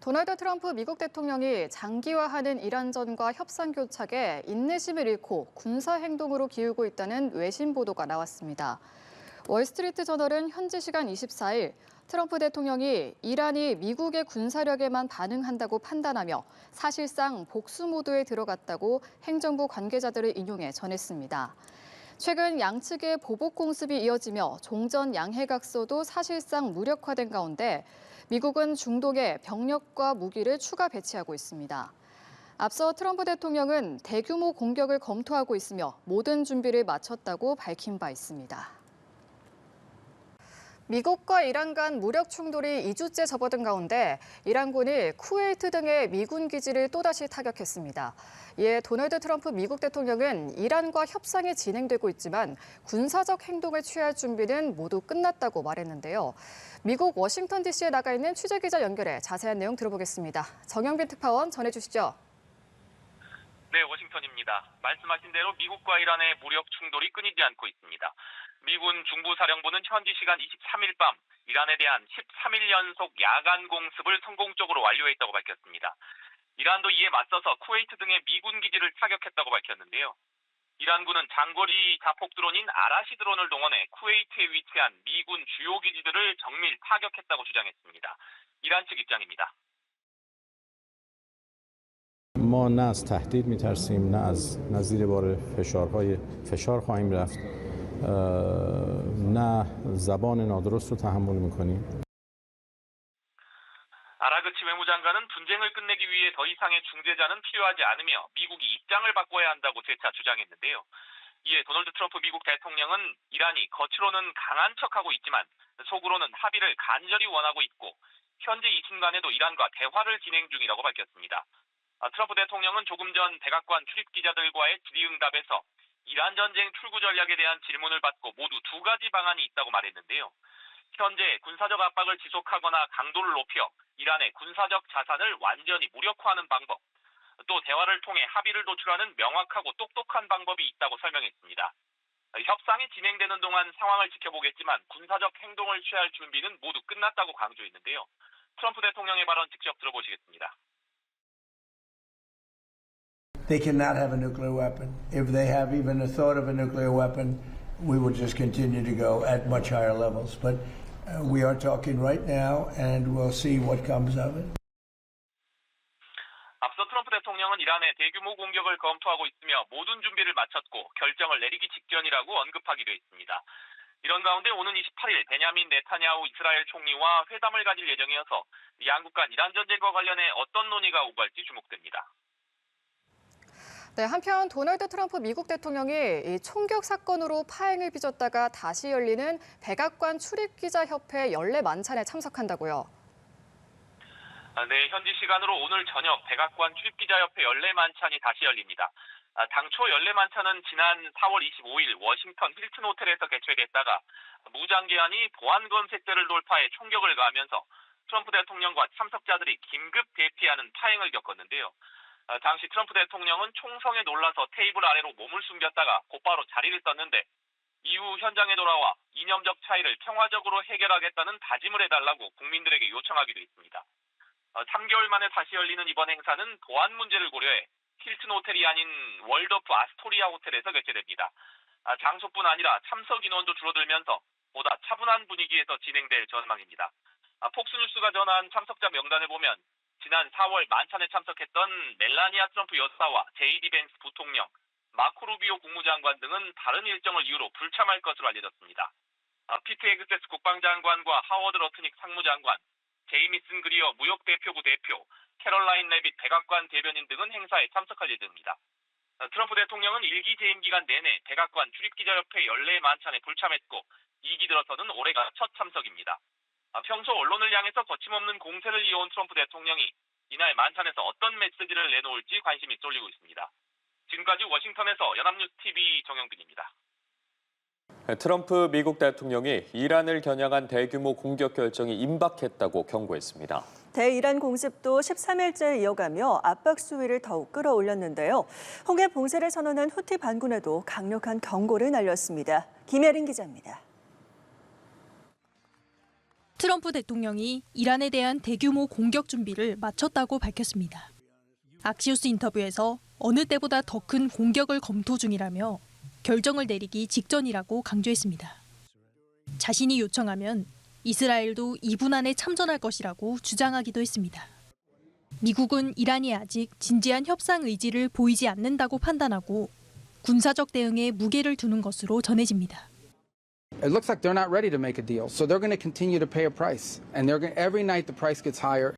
도널드 트럼프 미국 대통령이 장기화하는 이란전과 협상 교착에 인내심을 잃고 군사 행동으로 기울고 있다는 외신 보도가 나왔습니다. 월스트리트 저널은 현지 시간 24일 트럼프 대통령이 이란이 미국의 군사력에만 반응한다고 판단하며 사실상 복수 모드에 들어갔다고 행정부 관계자들을 인용해 전했습니다. 최근 양측의 보복 공습이 이어지며 종전 양해각서도 사실상 무력화된 가운데 미국은 중동에 병력과 무기를 추가 배치하고 있습니다. 앞서 트럼프 대통령은 대규모 공격을 검토하고 있으며 모든 준비를 마쳤다고 밝힌 바 있습니다. 미국과 이란 간 무력 충돌이 2주째 접어든 가운데 이란군이 쿠웨이트 등의 미군 기지를 또다시 타격했습니다. 이에 도널드 트럼프 미국 대통령은 이란과 협상이 진행되고 있지만 군사적 행동을 취할 준비는 모두 끝났다고 말했는데요. 미국 워싱턴 DC에 나가 있는 취재기자 연결해 자세한 내용 들어보겠습니다. 정영빈 특파원 전해주시죠. 네, 워싱턴입니다. 말씀하신 대로 미국과 이란의 무력 충돌이 끊이지 않고 있습니다. 미군 중부사령부는 현지 시간 23일 밤 이란에 대한 13일 연속 야간 공습을 성공적으로 완료했다고 밝혔습니다. 이란도 이에 맞서서 쿠웨이트 등의 미군 기지를 타격했다고 밝혔는데요. 이란군은 장거리 자폭 드론인 아라시 드론을 동원해 쿠웨이트에 위치한 미군 주요 기지들을 정밀 타격했다고 주장했습니다. 이란 측 입장입니다. ما نه از تهدید می‌ترسیم نه از زیر بار فشار خواهیم رفت نه زبان نادرست رو تحمل می‌کنیم. 아라그치 외무장관은 분쟁을 끝내기 위해 더 이상의 중재자는 필요하지 않으며 미국이 입장을 바꿔야 한다고 재차 주장했는데요. 이에 도널드 트럼프 미국 대통령은 이란이 겉으로는 강한 척하고 있지만 속으로는 합의를 간절히 원하고 있고 현재 이 순간에도 이란과 대화를 진행 중이라고 밝혔습니다. 트럼프 대통령은 조금 전 백악관 출입 기자들과의 질의응답에서 이란 전쟁 출구 전략에 대한 질문을 받고 모두 두 가지 방안이 있다고 말했는데요. 현재 군사적 압박을 지속하거나 강도를 높여 이란의 군사적 자산을 완전히 무력화하는 방법, 또 대화를 통해 합의를 도출하는 명확하고 똑똑한 방법이 있다고 설명했습니다. 협상이 진행되는 동안 상황을 지켜보겠지만 군사적 행동을 취할 준비는 모두 끝났다고 강조했는데요. 트럼프 대통령의 발언 직접 들어보시겠습니다. They cannot have a nuclear weapon. If they have even a thought of a nuclear weapon, we will just continue to go at much higher levels. But we are talking right now, and we'll see what comes of it. 앞서 트럼프 대통령은 이란의 대규모 공격을 검토하고 있으며 모든 준비를 마쳤고 결정을 내리기 직전이라고 언급하기도 했습니다. 이런 가운데 오는 28일 베냐민 네타냐후 이스라엘 총리와 회담을 가질 예정이어서 양국 간 이란 전쟁과 관련해 어떤 논의가 오갈지 주목됩니다. 네, 한편 도널드 트럼프 미국 대통령이 이 총격 사건으로 파행을 빚었다가 다시 열리는 백악관 출입기자협회 연례 만찬에 참석한다고요. 네, 현지 시간으로 오늘 저녁 백악관 출입기자협회 연례 만찬이 다시 열립니다. 당초 연례 만찬은 지난 4월 25일 워싱턴 힐튼 호텔에서 개최됐다가 무장기한이 보안 검색대를 돌파해 총격을 가하면서 트럼프 대통령과 참석자들이 긴급 대피하는 파행을 겪었는데요. 당시 트럼프 대통령은 총성에 놀라서 테이블 아래로 몸을 숨겼다가 곧바로 자리를 떴는데 이후 현장에 돌아와 이념적 차이를 평화적으로 해결하겠다는 다짐을 해달라고 국민들에게 요청하기도 했습니다. 3개월 만에 다시 열리는 이번 행사는 보안 문제를 고려해 힐튼 호텔이 아닌 월더프 아스토리아 호텔에서 개최됩니다. 장소뿐 아니라 참석 인원도 줄어들면서 보다 차분한 분위기에서 진행될 전망입니다. 폭스뉴스가 전한 참석자 명단을 보면 지난 4월 만찬에 참석했던 멜라니아 트럼프 여사와 제이디 벤스 부통령, 마코 루비오 국무장관 등은 다른 일정을 이유로 불참할 것으로 알려졌습니다. 피트 헤그세스 국방장관과 하워드 러트닉 상무장관, 제이미슨 그리어 무역대표부 대표, 캐롤라인 레빗 백악관 대변인 등은 행사에 참석할 예정입니다. 트럼프 대통령은 일기 재임 기간 내내 백악관 출입기자협회 연례 만찬에 불참했고 2기 들어서는 올해가 첫 참석입니다. 평소 언론을 향해서 거침없는 공세를 이어온 트럼프 대통령이 이날 만찬에서 어떤 메시지를 내놓을지 관심이 쏠리고 있습니다. 지금까지 워싱턴에서 연합뉴스TV 정영빈입니다. 트럼프 미국 대통령이 이란을 겨냥한 대규모 공격 결정이 임박했다고 경고했습니다. 대이란 공습도 13일째 이어가며 압박 수위를 더욱 끌어올렸는데요. 홍해 봉쇄를 선언한 후티 반군에도 강력한 경고를 날렸습니다. 김혜린 기자입니다. 트럼프 대통령이 이란에 대한 대규모 공격 준비를 마쳤다고 밝혔습니다. 악시오스 인터뷰에서 어느 때보다 더 큰 공격을 검토 중이라며 결정을 내리기 직전이라고 강조했습니다. 자신이 요청하면 이스라엘도 2분 안에 참전할 것이라고 주장하기도 했습니다. 미국은 이란이 아직 진지한 협상 의지를 보이지 않는다고 판단하고 군사적 대응에 무게를 두는 것으로 전해집니다. It looks like they're not ready to make a deal, so they're going to continue to pay a price, and every night the price gets higher.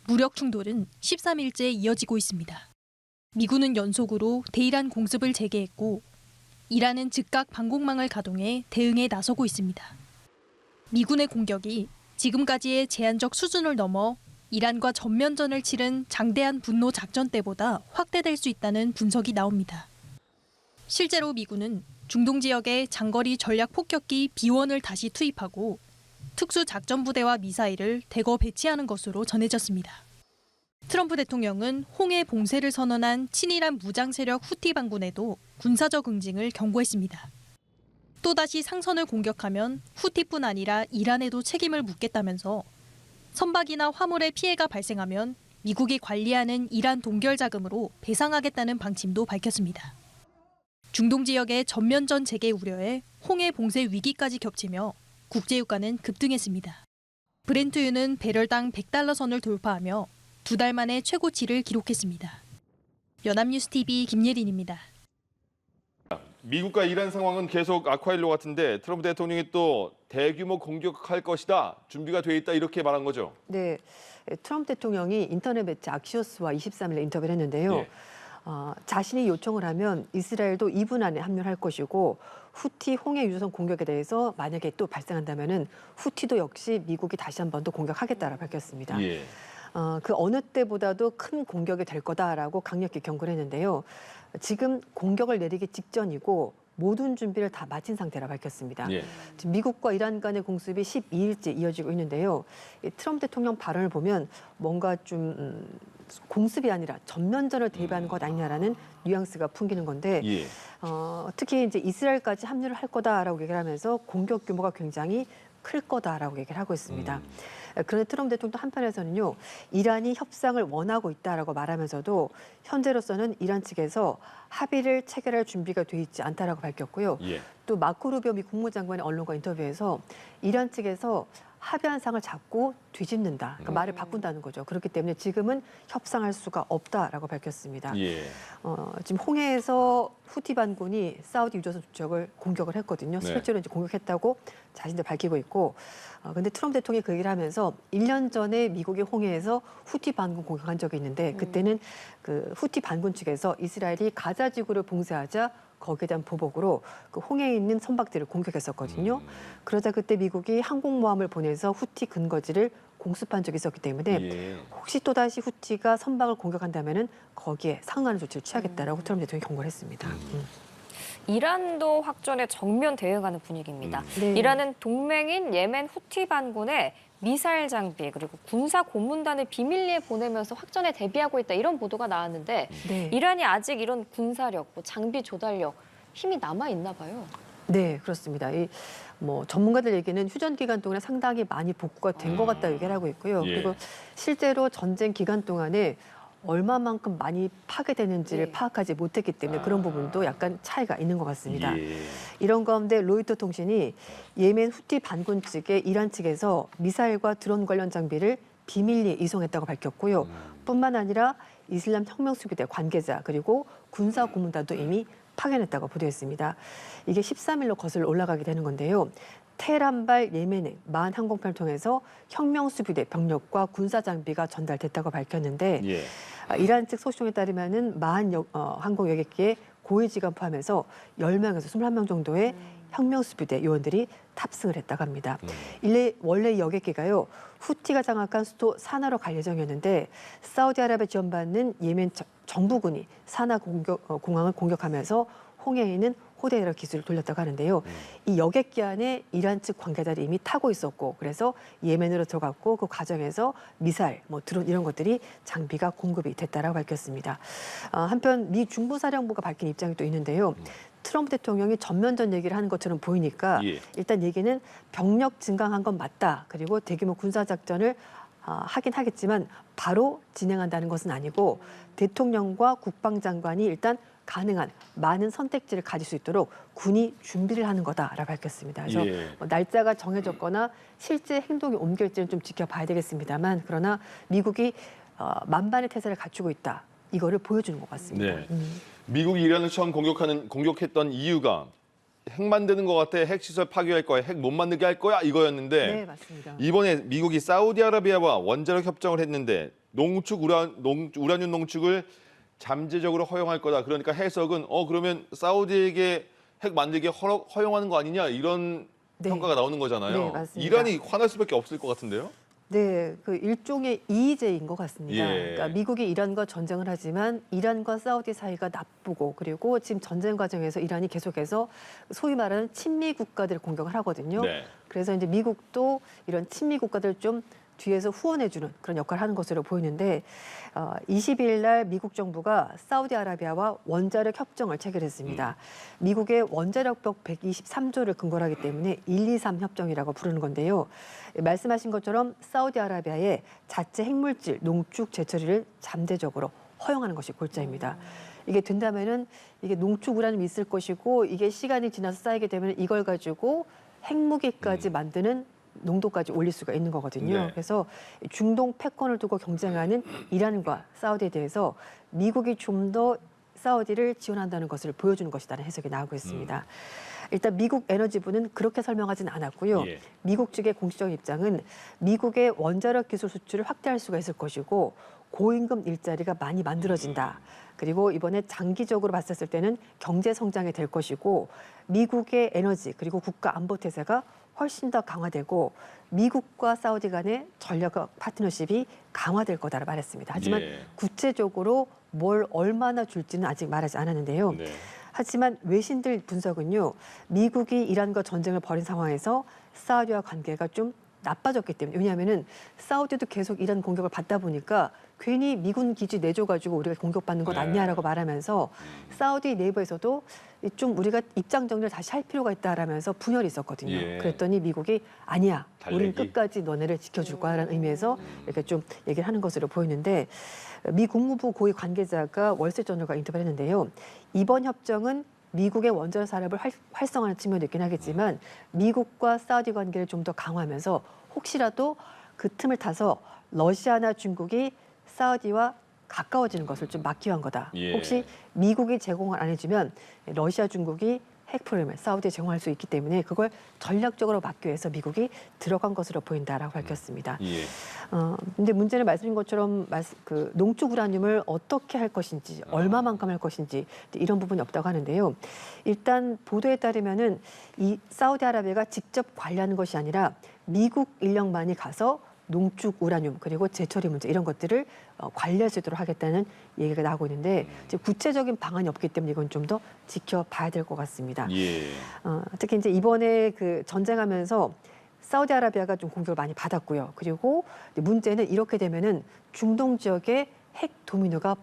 무력 충돌은 13일째 이어지고 있습니다. 미군은 연속으로 대이란 공습을 재개했고 이란은 즉각 방공망을 가동해 대응에 나서고 있습니다. 미군의 공격이 지금까지의 제한적 수준을 넘어 이란과 전면전을 치른 장대한 분노 작전 때보다 확대될 수 있다는 분석이 나옵니다. 실제로 미군은 중동 지역에 장거리 전략 폭격기 B-1을 다시 투입하고 특수작전부대와 미사일을 대거 배치하는 것으로 전해졌습니다. 트럼프 대통령은 홍해 봉쇄를 선언한 친이란 무장 세력 후티 반군에도 군사적 응징을 경고했습니다. 또다시 상선을 공격하면 후티뿐 아니라 이란에도 책임을 묻겠다면서 선박이나 화물에 피해가 발생하면 미국이 관리하는 이란 동결 자금으로 배상하겠다는 방침도 밝혔습니다. 중동 지역의 전면전 재개 우려에 홍해 봉쇄 위기까지 겹치며 국제유가는 급등했습니다. 브렌트유는 배럴당 $100 선을 돌파하며 2달 만에 최고치를 기록했습니다. 연합뉴스TV 김예린입니다. 미국과 이란 상황은 계속 악화일 것 같은데 트럼프 대통령이 또 대규모 공격할 것이다, 준비가 돼 있다 이렇게 말한 거죠? 네, 트럼프 대통령이 인터넷 매체 악시오스와 23일 인터뷰를 했는데요. 예. 자신이 요청을 하면 이스라엘도 2분 안에 합류할 것이고 후티 홍해 유조선 공격에 대해서 만약에 또 발생한다면은 후티도 역시 미국이 다시 한 번 더 공격하겠다라고 밝혔습니다. 예. 그 어느 때보다도 큰 공격이 될 거다라고 강력히 경고를 했는데요. 지금 공격을 내리기 직전이고 모든 준비를 다 마친 상태라 밝혔습니다. 예. 지금 미국과 이란 간의 공습이 12일째 이어지고 있는데요. 이 트럼프 대통령 발언을 보면 뭔가 좀 공습이 아니라 전면전을 대비하는 것 아니냐라는 뉘앙스가 풍기는 건데 예. 특히 이제 이스라엘까지 합류를 할 거다라고 얘기를 하면서 공격 규모가 굉장히 클 거다라고 얘기를 하고 있습니다. 그런데 트럼프 대통령도 한편에서는요, 이란이 협상을 원하고 있다라고 말하면서도 현재로서는 이란 측에서 합의를 체결할 준비가 돼 있지 않다라고 밝혔고요. 예. 또 마코 루비오 미 국무장관의 언론과 인터뷰에서 이란 측에서 합의한 상을 자꾸 뒤집는다. 그러니까 말을 바꾼다는 거죠. 그렇기 때문에 지금은 협상할 수가 없다라고 밝혔습니다. 예. 지금 홍해에서 후티 반군이 사우디 유조선 주적을 공격을 했거든요. 네. 실제로 이제 공격했다고 자신들 밝히고 있고, 근데 트럼프 대통령이 그 얘기를 하면서 1년 전에 미국이 홍해에서 후티 반군 공격한 적이 있는데 그때는 그 후티 반군 측에서 이스라엘이 가자 지구를 봉쇄하자 거기에 대한 보복으로 그 홍해에 있는 선박들을 공격했었거든요. 그러자 그때 미국이 항공모함을 보내서 후티 근거지를 공습한 적이 있었기 때문에 예. 혹시 또다시 후티가 선박을 공격한다면은 거기에 상응하는 조치를 취하겠다라고 트럼프 대통령이 경고를 했습니다. 이란도 확전에 정면 대응하는 분위기입니다. 네. 이란은 동맹인 예멘 후티 반군에 미사일 장비 그리고 군사 고문단을 비밀리에 보내면서 확전에 대비하고 있다 이런 보도가 나왔는데 네. 이란이 아직 이런 군사력, 장비 조달력 힘이 남아 있나 봐요. 네, 그렇습니다. 전문가들 얘기는 휴전 기간 동안에 상당히 많이 복구가 된 것 같다 얘기를 하고 있고요. 예. 그리고 실제로 전쟁 기간 동안에 얼마만큼 많이 파괴되는지를 네. 파악하지 못했기 때문에 그런 부분도 약간 차이가 있는 것 같습니다. 예. 이런 가운데 로이터 통신이 예멘 후티 반군 측에 이란 측에서 미사일과 드론 관련 장비를 비밀리에 이송했다고 밝혔고요. 뿐만 아니라 이슬람 혁명수비대 관계자 그리고 군사 고문단도 이미 파견했다고 보도했습니다. 이게 13일로 거슬러 올라가게 되는 건데요. 테헤란발 예멘행 만 항공편을 통해서 혁명수비대 병력과 군사 장비가 전달됐다고 밝혔는데 예. 이란 측 소식통에 따르면은 만 항공 여객기에 고위직원 포함해서 10명에서 21명 정도의 혁명수비대 요원들이 탑승을 했다고 합니다. 원래 이 여객기가요, 후티가 장악한 수도 사나로 갈 예정이었는데 사우디아라비아 지원받는 예멘 정부군이 사나 공항을 공격하면서 홍해에 있는 호데이라 기술을 돌렸다고 하는데요. 이 여객 기안에 이란 측 관계자들이 이미 타고 있었고 그래서 예멘으로 들어갔고 그 과정에서 미사일, 드론 이런 것들이 장비가 공급이 됐다라고 밝혔습니다. 한편 미 중부사령부가 밝힌 입장이 또 있는데요. 트럼프 대통령이 전면전 얘기를 하는 것처럼 보이니까 일단 얘기는 병력 증강한 건 맞다. 그리고 대규모 군사작전을 하긴 하겠지만 바로 진행한다는 것은 아니고 대통령과 국방장관이 일단 가능한 많은 선택지를 가질 수 있도록 군이 준비를 하는 거다라고 밝혔습니다. 그래서 날짜가 정해졌거나 실제 행동이 옮길지는 좀 지켜봐야 되겠습니다만 그러나 미국이 만반의 태세를 갖추고 있다. 이거를 보여주는 것 같습니다. 네. 미국이 이란을 처음 공격했던 이유가 핵 만드는 것 같아, 핵시설 파괴할 거야, 핵 못 만들게 할 거야 이거였는데 네, 맞습니다. 이번에 미국이 사우디아라비아와 원자력 협정을 했는데 우라늄 농축을 잠재적으로 허용할 거다. 그러니까 해석은 그러면 사우디에게 핵 만들게 허용하는 거 아니냐 이런 평가가 나오는 거잖아요. 네, 맞습니다. 이란이 화날 수밖에 없을 것 같은데요. 네, 그 일종의 이의제인 것 같습니다. 예. 그러니까 미국이 이란과 전쟁을 하지만 이란과 사우디 사이가 나쁘고 그리고 지금 전쟁 과정에서 이란이 계속해서 소위 말하는 친미 국가들을 공격을 하거든요. 네. 그래서 이제 미국도 이런 친미 국가들 좀 뒤에서 후원해주는 그런 역할을 하는 것으로 보이는데 22일 날 미국 정부가 사우디아라비아와 원자력 협정을 체결했습니다. 미국의 원자력법 123조를 근거로 하기 때문에 123 협정이라고 부르는 건데요. 말씀하신 것처럼 사우디아라비아의 자체 핵물질 농축 재처리를 잠재적으로 허용하는 것이 골자입니다. 이게 된다면은 이게 농축 우라늄이 있을 것이고 이게 시간이 지나서 쌓이게 되면 이걸 가지고 핵무기까지 만드는 농도까지 올릴 수가 있는 거거든요. 네. 그래서 중동 패권을 두고 경쟁하는 이란과 사우디에 대해서 미국이 좀 더 사우디를 지원한다는 것을 보여주는 것이라는 해석이 나오고 있습니다. 일단 미국 에너지부는 그렇게 설명하지는 않았고요. 미국 측의 공식적인 입장은 미국의 원자력 기술 수출을 확대할 수가 있을 것이고 고임금 일자리가 많이 만들어진다. 그리고 이번에 장기적으로 봤을 때는 경제 성장이 될 것이고 미국의 에너지 그리고 국가 안보 태세가 훨씬 더 강화되고 미국과 사우디 간의 전략 파트너십이 강화될 거다라고 말했습니다. 하지만 구체적으로 뭘 얼마나 줄지는 아직 말하지 않았는데요. 하지만 외신들 분석은요. 미국이 이란과 전쟁을 벌인 상황에서 사우디와 관계가 좀 나빠졌기 때문에 왜냐하면은 사우디도 계속 이란 공격을 받다 보니까 괜히 미군 기지 내줘가지고 우리가 공격받는 것 아니냐라고 말하면서 사우디 내부에서도 좀 우리가 입장 정리를 다시 할 필요가 있다라면서 분열이 있었거든요. 그랬더니 미국이 아니야, 우린 끝까지 너네를 지켜줄 거야라는 의미에서 이렇게 좀 얘기를 하는 것으로 보이는데 미 국무부 고위 관계자가 월스트리트저널과 인터뷰를 했는데요. 이번 협정은 미국의 원자력 산업을 활성화하는 측면도 있긴 하겠지만 미국과 사우디 관계를 좀 더 강화하면서 혹시라도 그 틈을 타서 러시아나 중국이 사우디와 가까워지는 것을 좀 막기 위한 거다. 혹시 미국이 제공을 안 해주면 러시아, 중국이 핵 프로그램을 사우디에 제공할 수 있기 때문에 그걸 전략적으로 막기 위해서 미국이 들어간 것으로 보인다라고 밝혔습니다. 근데 문제는 말씀드린 것처럼 그 농축 우라늄을 어떻게 할 것인지, 얼마만큼 할 것인지 이런 부분이 없다고 하는데요. 일단 보도에 따르면은 이 사우디아라비아가 직접 관리하는 것이 아니라 미국 인력만이 가서 농축 우라늄 그리고 재처리 문제 이런 것들을 관리할 수 있도록 하겠다는 얘기가 나오고 있는데 구체적인 방안이 없기 때문에 이건 좀 더 지켜봐야 될 것 같습니다. 특히 이제 이번에 그 전쟁하면서 사우디아라비아가 좀 공격을 많이 받았고요. 그리고 문제는 이렇게 되면은 중동 지역의 핵 도미노가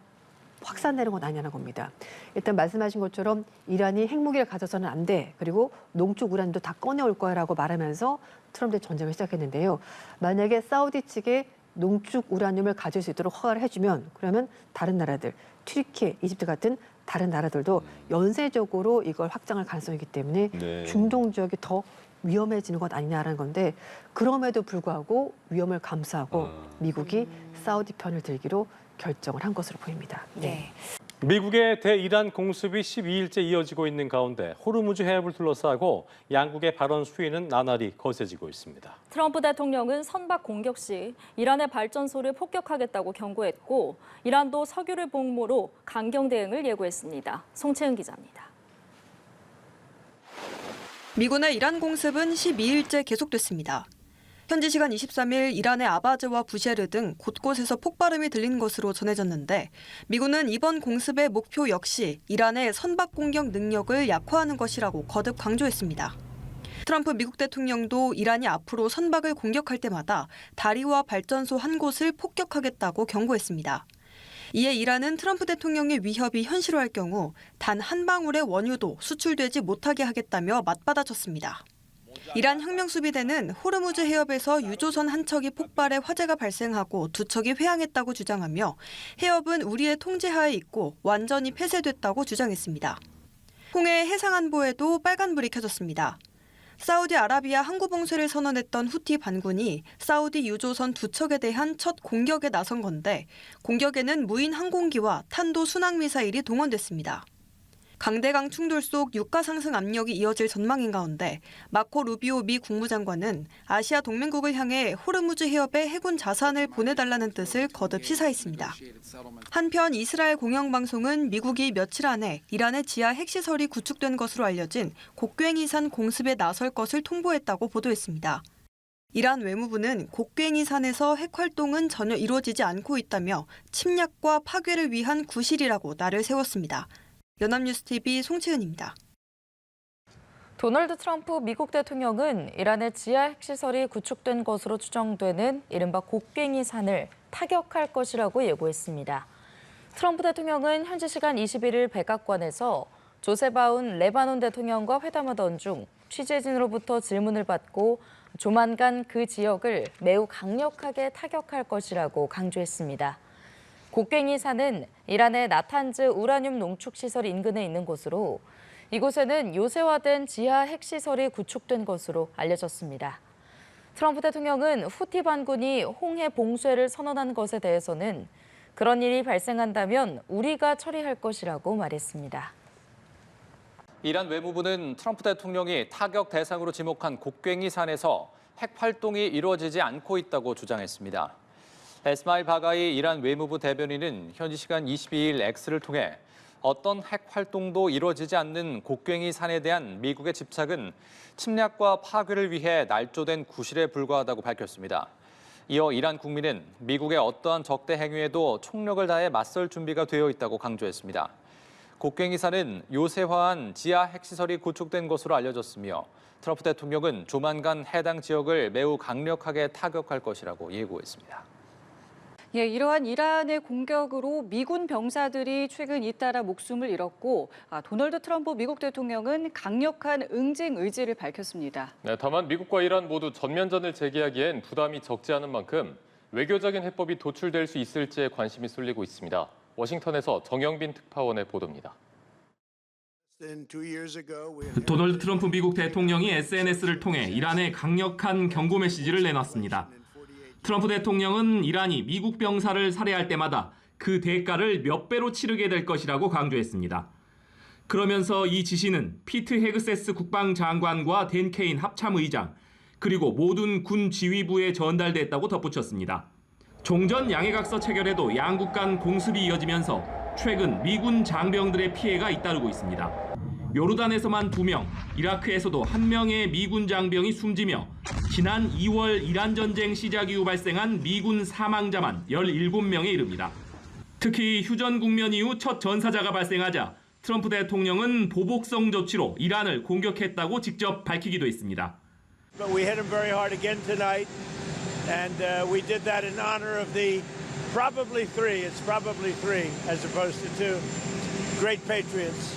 확산되는 건 아니냐는 겁니다. 일단 말씀하신 것처럼 이란이 핵무기를 가져서는 안 돼. 그리고 농축 우라늄도 다 꺼내올 거야라고 말하면서 트럼프의 전쟁을 시작했는데요. 만약에 사우디 측에 농축 우라늄을 가질 수 있도록 허가를 해주면 그러면 다른 나라들, 튀르키예, 이집트 같은 다른 나라들도 연쇄적으로 이걸 확장할 가능성이 있기 때문에 중동 지역이 더 위험해지는 것 아니냐라는 건데 그럼에도 불구하고 위험을 감수하고 미국이 사우디 편을 들기로 결정을 한 것으로 보입니다. 미국의 대이란 공습이 12일째 이어지고 있는 가운데 호르무즈 해협을 둘러싸고 양국의 발언 수위는 나날이 거세지고 있습니다. 트럼프 대통령은 선박 공격 시 이란의 발전소를 폭격하겠다고 경고했고 이란도 석유를 복무로 강경 대응을 예고했습니다. 송채은 기자입니다. 미군의 이란 공습은 12일째 계속됐습니다. 현지 시간 23일 이란의 아바즈와 부셰르 등 곳곳에서 폭발음이 들린 것으로 전해졌는데 미군은 이번 공습의 목표 역시 이란의 선박 공격 능력을 약화하는 것이라고 거듭 강조했습니다. 트럼프 미국 대통령도 이란이 앞으로 선박을 공격할 때마다 다리와 발전소 한 곳을 폭격하겠다고 경고했습니다. 이에 이란은 트럼프 대통령의 위협이 현실화할 경우 단 한 방울의 원유도 수출되지 못하게 하겠다며 맞받아쳤습니다. 이란 혁명수비대는 호르무즈 해협에서 유조선 한 척이 폭발해 화재가 발생하고 두 척이 회항했다고 주장하며 해협은 우리의 통제하에 있고 완전히 폐쇄됐다고 주장했습니다. 홍해 해상안보에도 빨간불이 켜졌습니다. 사우디아라비아 항구 봉쇄를 선언했던 후티 반군이 사우디 유조선 두 척에 대한 첫 공격에 나선 건데 공격에는 무인 항공기와 탄도 순항미사일이 동원됐습니다. 강대강 충돌 속 유가 상승 압력이 이어질 전망인 가운데 마코 루비오 미 국무장관은 아시아 동맹국을 향해 호르무즈 해협에 해군 자산을 보내달라는 뜻을 거듭 시사했습니다. 한편 이스라엘 공영방송은 미국이 며칠 안에 이란의 지하 핵시설이 구축된 것으로 알려진 곡괭이산 공습에 나설 것을 통보했다고 보도했습니다. 이란 외무부는 곡괭이산에서 핵활동은 전혀 이루어지지 않고 있다며 침략과 파괴를 위한 구실이라고 날을 세웠습니다. 연합뉴스TV 송채은입니다. 도널드 트럼프 미국 대통령은 이란의 지하 핵시설이 구축된 것으로 추정되는 이른바 곡괭이 산을 타격할 것이라고 예고했습니다. 트럼프 대통령은 현지 시간 21일 백악관에서 조셉 아운 레바논 대통령과 회담하던 중 취재진으로부터 질문을 받고 조만간 그 지역을 매우 강력하게 타격할 것이라고 강조했습니다. 곡괭이 산은 이란의 나탄즈 우라늄 농축 시설 인근에 있는 곳으로 이곳에는 요새화된 지하 핵시설이 구축된 것으로 알려졌습니다. 트럼프 대통령은 후티 반군이 홍해 봉쇄를 선언한 것에 대해서는 그런 일이 발생한다면 우리가 처리할 것이라고 말했습니다. 이란 외무부는 트럼프 대통령이 타격 대상으로 지목한 곡괭이 산에서 핵 활동이 이루어지지 않고 있다고 주장했습니다. 에스마일 바가이 이란 외무부 대변인은 현지 시간 22일 X를 통해 어떤 핵 활동도 이루어지지 않는 곡괭이 산에 대한 미국의 집착은 침략과 파괴를 위해 날조된 구실에 불과하다고 밝혔습니다. 이어 이란 국민은 미국의 어떠한 적대 행위에도 총력을 다해 맞설 준비가 되어 있다고 강조했습니다. 곡괭이 산은 요새화한 지하 핵시설이 구축된 것으로 알려졌으며 트럼프 대통령은 조만간 해당 지역을 매우 강력하게 타격할 것이라고 예고했습니다. 예, 이러한 이란의 공격으로 미군 병사들이 최근 잇따라 목숨을 잃었고 도널드 트럼프 미국 대통령은 강력한 응징 의지를 밝혔습니다. 네, 다만 미국과 이란 모두 전면전을 재개하기엔 부담이 적지 않은 만큼 외교적인 해법이 도출될 수 있을지에 관심이 쏠리고 있습니다. 워싱턴에서 정영빈 특파원의 보도입니다. 도널드 트럼프 미국 대통령이 SNS를 통해 이란에 강력한 경고 메시지를 내놨습니다. 트럼프 대통령은 이란이 미국 병사를 살해할 때마다 그 대가를 몇 배로 치르게 될 것이라고 강조했습니다. 그러면서 이 지시는 피트 헤그세스 국방장관과 댄 케인 합참의장 그리고 모든 군 지휘부에 전달됐다고 덧붙였습니다. 종전 양해각서 체결에도 양국 간 공습이 이어지면서 최근 미군 장병들의 피해가 잇따르고 있습니다. 요르단에서만 2명, 이라크에서도 1명의 미군 장병이 숨지며 지난 2월 이란 전쟁 시작 이후 발생한 미군 사망자만 17명에 이릅니다. 특히 휴전 국면 이후 첫 전사자가 발생하자 트럼프 대통령은 보복성 조치로 이란을 공격했다고 직접 밝히기도 했습니다. But we hit him very hard again tonight, and we did that in honor of the probably three. It's probably three as opposed to two great patriots.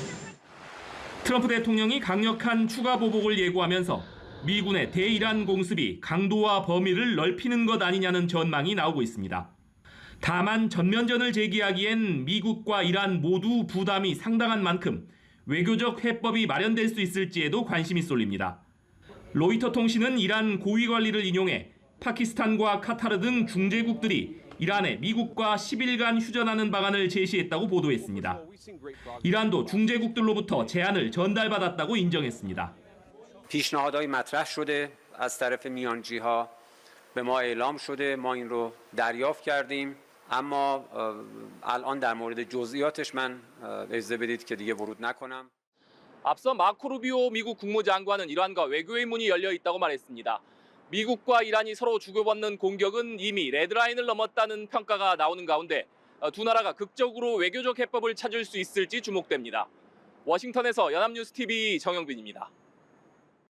트럼프 대통령이 강력한 추가 보복을 예고하면서 미군의 대이란 공습이 강도와 범위를 넓히는 것 아니냐는 전망이 나오고 있습니다. 다만 전면전을 제기하기엔 미국과 이란 모두 부담이 상당한 만큼 외교적 해법이 마련될 수 있을지에도 관심이 쏠립니다. 로이터 통신은 이란 고위 관리를 인용해 파키스탄과 카타르 등 중재국들이 이란에 미국과 10일간 휴전하는 방안을 제시했다고 보도했습니다. 이란도 중재국들로부터 제안을 전달받았다고 인정했습니다. پیشنهادهای مطرح شده از طرف میانجی‌ها به ما اعلام شده ما این رو دریافت کردیم اما الان در مورد جزئیاتش من اجازه بدید که دیگه ورود نکنم. 앞서 마코 루비오 미국 국무장관은 이란과 외교의 문이 열려 있다고 말했습니다. 미국과 이란이 서로 주고받는 공격은 이미 레드라인을 넘었다는 평가가 나오는 가운데 두 나라가 극적으로 외교적 해법을 찾을 수 있을지 주목됩니다. 워싱턴에서 연합뉴스TV 정영빈입니다.